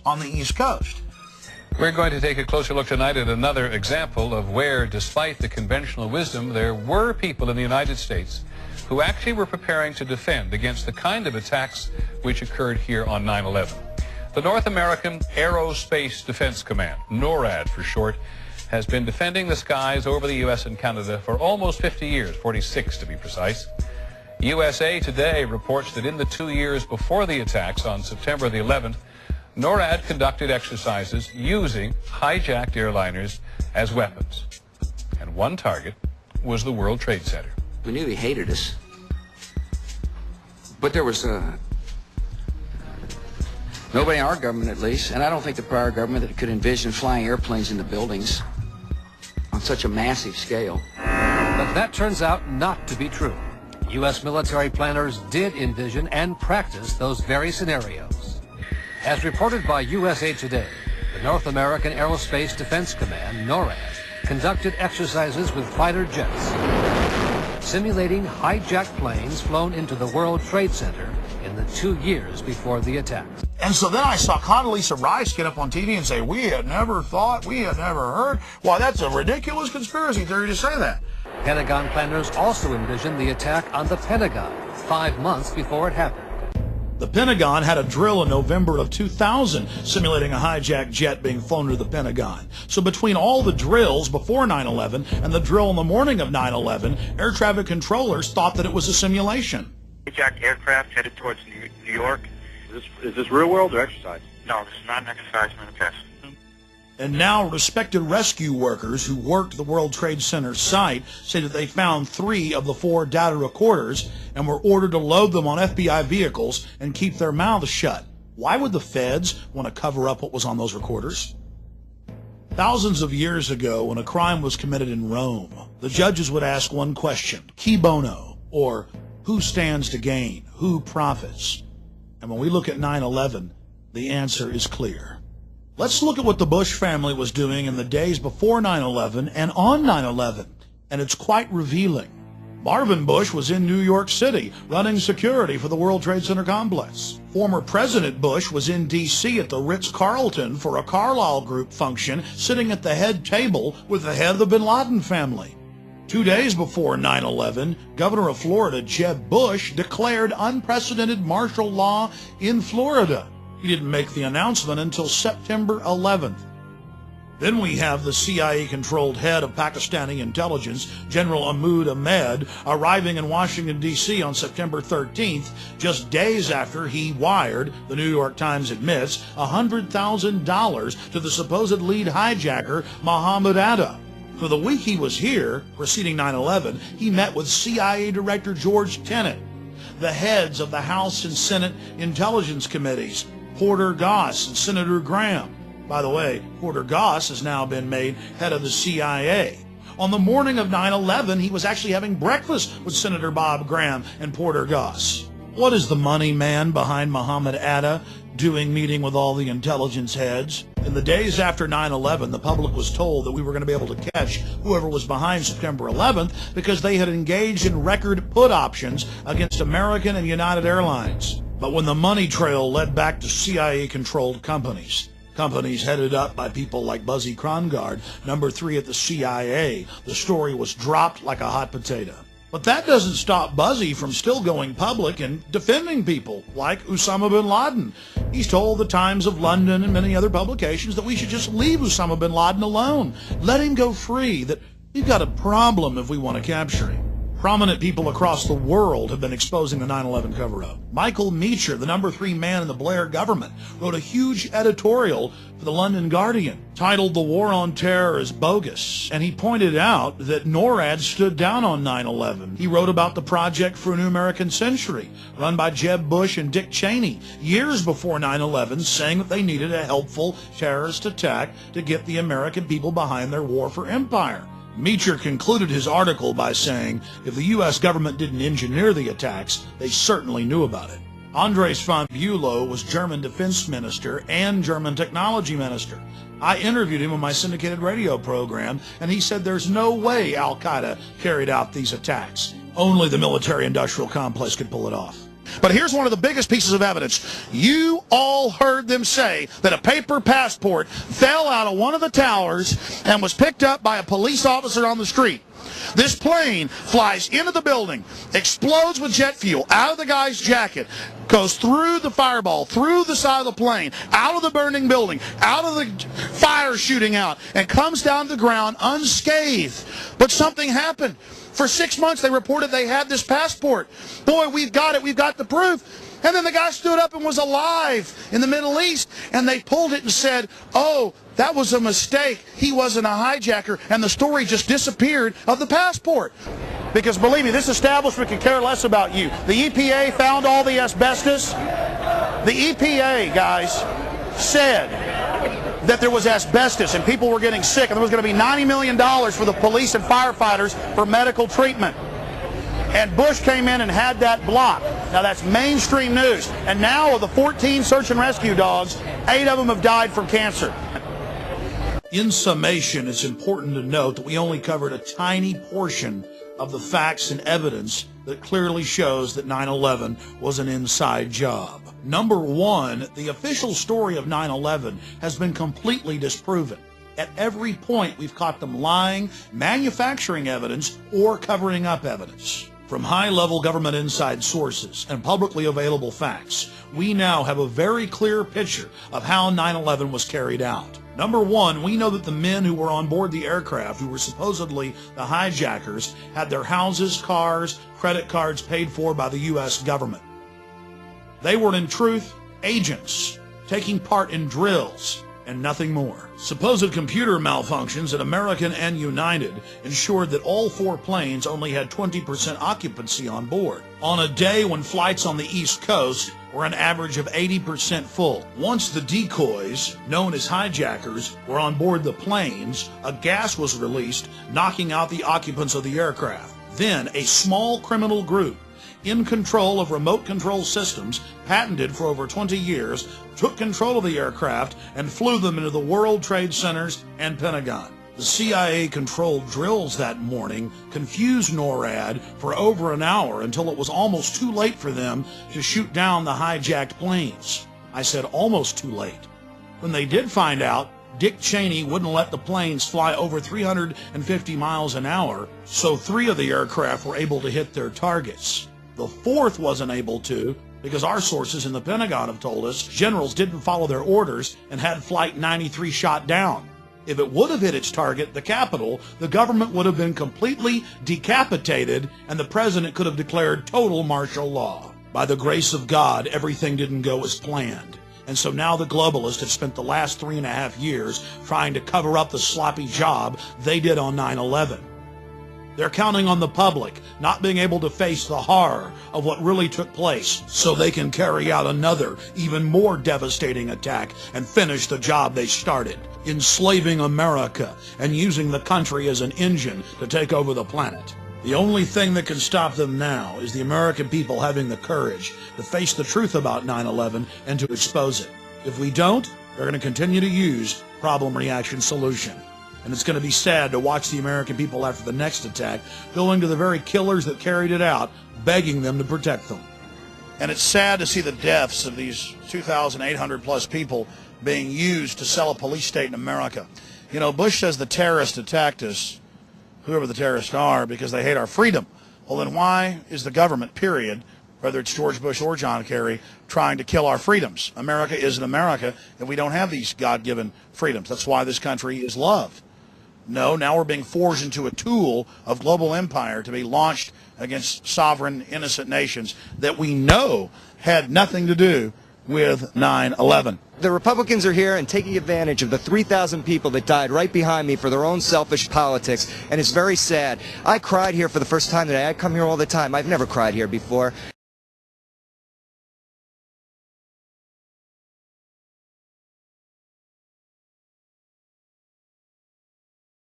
on the East Coast. We're going to take a closer look tonight at another example of where, despite the conventional wisdom, there were people in the United States who actually were preparing to defend against the kind of attacks which occurred here on 9/11. The North American Aerospace Defense Command, NORAD for short, has been defending the skies over the U.S. and Canada for almost 50 years, 46 to be precise. USA Today reports that in the 2 years before the attacks on September the 11th, NORAD conducted exercises using hijacked airliners as weapons. And one target was the World Trade Center. We knew he hated us. But there was nobody in our government, at least, and I don't think the prior government, that could envision flying airplanes into buildings on such a massive scale. But that turns out not to be true. U.S. military planners did envision and practice those very scenarios. As reported by USA Today, the North American Aerospace Defense Command, NORAD, conducted exercises with fighter jets, simulating hijacked planes flown into the World Trade Center in the 2 years before the attacks. And so then I saw Condoleezza Rice get up on TV and say, we had never thought, we had never heard. Well, that's a ridiculous conspiracy theory to say that. Pentagon planners also envisioned the attack on the Pentagon 5 months before it happened. The Pentagon had a drill in November of 2000 simulating a hijacked jet being flown to the Pentagon. So between all the drills before 9/11 and the drill in the morning of 9/11, air traffic controllers thought that it was a simulation. Hijacked aircraft headed towards New York. Is this real world or exercise? No, this is not an exercise, I'm a test. And now respected rescue workers who worked the World Trade Center site say that they found 3 of the 4 data recorders and were ordered to load them on FBI vehicles and keep their mouths shut. Why would the feds want to cover up what was on those recorders? Thousands of years ago, when a crime was committed in Rome, the judges would ask one question, qui bono, or who stands to gain, who profits? And when we look at 9/11, the answer is clear. Let's look at what the Bush family was doing in the days before 9/11 and on 9/11, and it's quite revealing. Marvin Bush was in New York City running security for the World Trade Center complex. Former President Bush was in D.C. at the Ritz-Carlton for a Carlyle Group function, sitting at the head table with the head of the bin Laden family. 2 days before 9/11, Governor of Florida, Jeb Bush, declared unprecedented martial law in Florida. He didn't make the announcement until September 11th. Then we have the CIA-controlled head of Pakistani intelligence, General Ahmad Ahmed, arriving in Washington, D.C. on September 13th, just days after he wired, the New York Times admits, $100,000 to the supposed lead hijacker, Mohammed Atta. For the week he was here, preceding 9/11, he met with CIA Director George Tenet, the heads of the House and Senate Intelligence Committees, Porter Goss and Senator Graham. By the way, Porter Goss has now been made head of the CIA. On the morning of 9/11, he was actually having breakfast with Senator Bob Graham and Porter Goss. What is the money man behind Mohammed Atta doing meeting with all the intelligence heads? In the days after 9/11, the public was told that we were going to be able to catch whoever was behind September 11th because they had engaged in record put options against American and United Airlines. But when the money trail led back to CIA-controlled companies headed up by people like Buzzy Krongard, number 3 at the CIA, the story was dropped like a hot potato. But that doesn't stop Buzzy from still going public and defending people like Osama bin Laden. He's told the Times of London and many other publications that we should just leave Osama bin Laden alone. Let him go free, that we've got a problem if we want to capture him. Prominent people across the world have been exposing the 9/11 cover-up. Michael Meacher, the number 3 man in the Blair government, wrote a huge editorial for the London Guardian titled "The War on Terror is Bogus," and he pointed out that NORAD stood down on 9/11. He wrote about the Project for a New American Century, run by Jeb Bush and Dick Cheney, years before 9/11, saying that they needed a helpful terrorist attack to get the American people behind their war for empire. Meacher concluded his article by saying, if the U.S. government didn't engineer the attacks, they certainly knew about it. Andres von Bülow was German defense minister and German technology minister. I interviewed him on my syndicated radio program, and he said there's no way Al-Qaeda carried out these attacks. Only the military-industrial complex could pull it off. But here's one of the biggest pieces of evidence. You all heard them say that a paper passport fell out of one of the towers and was picked up by a police officer on the street. This plane flies into the building, explodes with jet fuel out of the guy's jacket, goes through the fireball, through the side of the plane, out of the burning building, out of the fire shooting out, and comes down to the ground unscathed. But something happened. For 6 months they reported they had this passport. Boy, we've got it, we've got the proof. And then the guy stood up and was alive in the Middle East, and they pulled it and said, oh, that was a mistake. He wasn't a hijacker, and the story just disappeared of the passport. Because believe me, this establishment could care less about you. The EPA found all the asbestos. The EPA, guys, said that there was asbestos and people were getting sick, and there was going to be $90 million for the police and firefighters for medical treatment. And Bush came in and had that blocked. Now that's mainstream news. And now of the 14 search and rescue dogs, 8 of them have died from cancer. In summation, it's important to note that we only covered a tiny portion of the facts and evidence that clearly shows that 9/11 was an inside job. Number one, the official story of 9/11 has been completely disproven. At every point, we've caught them lying, manufacturing evidence, or covering up evidence. From high-level government inside sources and publicly available facts, we now have a very clear picture of how 9/11 was carried out. Number one, we know that the men who were on board the aircraft, who were supposedly the hijackers, had their houses, cars, credit cards paid for by the U.S. government. They were, in truth, agents, taking part in drills, and nothing more. Supposed computer malfunctions at American and United ensured that all 4 planes only had 20% occupancy on board, on a day when flights on the East Coast were an average of 80% full. Once the decoys, known as hijackers, were on board the planes, a gas was released, knocking out the occupants of the aircraft. Then a small criminal group, in control of remote control systems patented for over 20 years, took control of the aircraft and flew them into the World Trade Centers and Pentagon. The CIA-controlled drills that morning confused NORAD for over an hour until it was almost too late for them to shoot down the hijacked planes. I said almost too late. When they did find out, Dick Cheney wouldn't let the planes fly over 350 miles an hour, so 3 of the aircraft were able to hit their targets. The 4th wasn't able to because our sources in the Pentagon have told us generals didn't follow their orders and had Flight 93 shot down. If it would have hit its target, the Capitol, the government would have been completely decapitated and the president could have declared total martial law. By the grace of God, everything didn't go as planned. And so now the globalists have spent the last 3.5 years trying to cover up the sloppy job they did on 9/11. They're counting on the public not being able to face the horror of what really took place so they can carry out another, even more devastating attack and finish the job they started, enslaving America and using the country as an engine to take over the planet. The only thing that can stop them now is the American people having the courage to face the truth about 9/11 and to expose it. If we don't, they're going to continue to use problem, reaction, solution. And it's going to be sad to watch the American people after the next attack going to the very killers that carried it out, begging them to protect them. And it's sad to see the deaths of these 2,800 plus people being used to sell a police state in America. You know, Bush says the terrorists attacked us, whoever the terrorists are, because they hate our freedom. Well, then why is the government, period, whether it's George Bush or John Kerry, trying to kill our freedoms? America isn't America if we don't have these God-given freedoms. That's why this country is loved. No, now we're being forged into a tool of global empire to be launched against sovereign, innocent nations that we know had nothing to do with 9/11. The Republicans are here and taking advantage of the 3,000 people that died right behind me for their own selfish politics, and it's very sad. I cried here for the first time today. I come here all the time. I've never cried here before.